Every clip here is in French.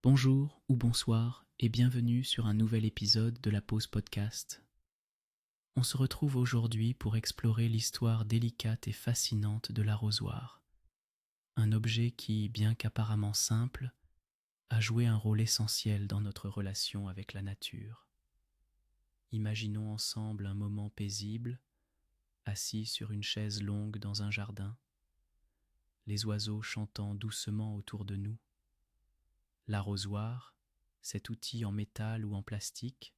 Bonjour ou bonsoir et bienvenue sur un nouvel épisode de la Pause Podcast. On se retrouve aujourd'hui pour explorer l'histoire délicate et fascinante de l'arrosoir, un objet qui, bien qu'apparemment simple, a joué un rôle essentiel dans notre relation avec la nature. Imaginons ensemble un moment paisible, assis sur une chaise longue dans un jardin, les oiseaux chantant doucement autour de nous. L'arrosoir, cet outil en métal ou en plastique,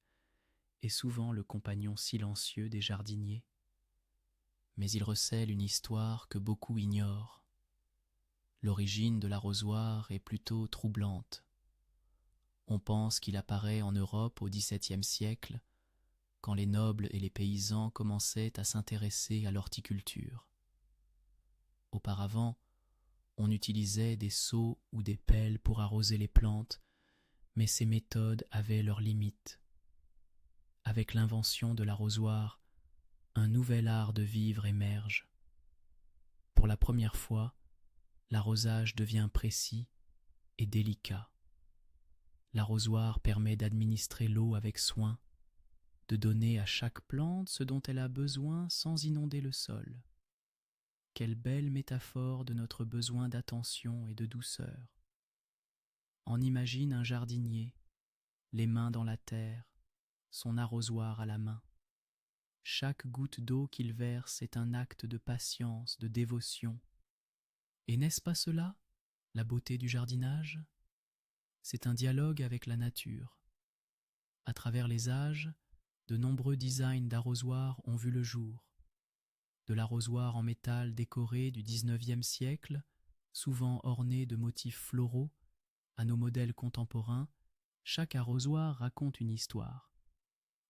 est souvent le compagnon silencieux des jardiniers. Mais il recèle une histoire que beaucoup ignorent. L'origine de l'arrosoir est plutôt troublante. On pense qu'il apparaît en Europe au XVIIe siècle, quand les nobles et les paysans commençaient à s'intéresser à l'horticulture. Auparavant, on utilisait des seaux ou des pelles pour arroser les plantes, mais ces méthodes avaient leurs limites. Avec l'invention de l'arrosoir, un nouvel art de vivre émerge. Pour la première fois, l'arrosage devient précis et délicat. L'arrosoir permet d'administrer l'eau avec soin, de donner à chaque plante ce dont elle a besoin sans inonder le sol. Quelle belle métaphore de notre besoin d'attention et de douceur. On imagine un jardinier, les mains dans la terre, son arrosoir à la main. Chaque goutte d'eau qu'il verse est un acte de patience, de dévotion. Et n'est-ce pas cela, la beauté du jardinage ? C'est un dialogue avec la nature. À travers les âges, de nombreux designs d'arrosoirs ont vu le jour. De l'arrosoir en métal décoré du XIXe siècle, souvent orné de motifs floraux, à nos modèles contemporains, chaque arrosoir raconte une histoire,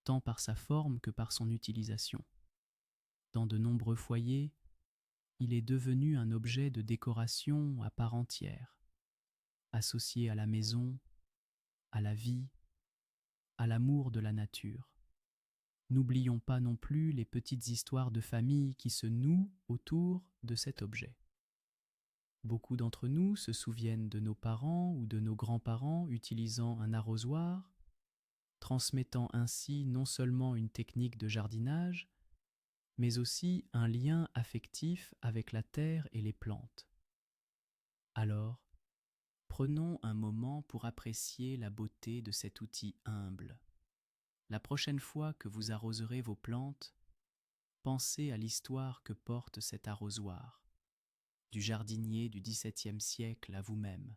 tant par sa forme que par son utilisation. Dans de nombreux foyers, il est devenu un objet de décoration à part entière, associé à la maison, à la vie, à l'amour de la nature. N'oublions pas non plus les petites histoires de famille qui se nouent autour de cet objet. Beaucoup d'entre nous se souviennent de nos parents ou de nos grands-parents utilisant un arrosoir, transmettant ainsi non seulement une technique de jardinage, mais aussi un lien affectif avec la terre et les plantes. Alors, prenons un moment pour apprécier la beauté de cet outil humble. La prochaine fois que vous arroserez vos plantes, pensez à l'histoire que porte cet arrosoir, du jardinier du XVIIe siècle à vous-même.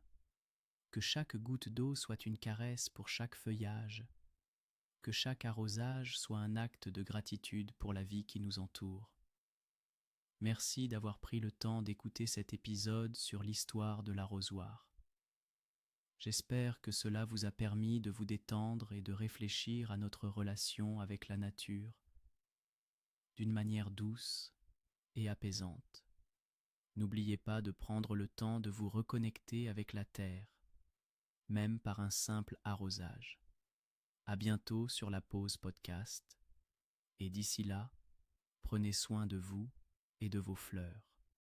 Que chaque goutte d'eau soit une caresse pour chaque feuillage, que chaque arrosage soit un acte de gratitude pour la vie qui nous entoure. Merci d'avoir pris le temps d'écouter cet épisode sur l'histoire de l'arrosoir. J'espère que cela vous a permis de vous détendre et de réfléchir à notre relation avec la nature d'une manière douce et apaisante. N'oubliez pas de prendre le temps de vous reconnecter avec la terre, même par un simple arrosage. À bientôt sur la Pause Podcast, et d'ici là, prenez soin de vous et de vos fleurs.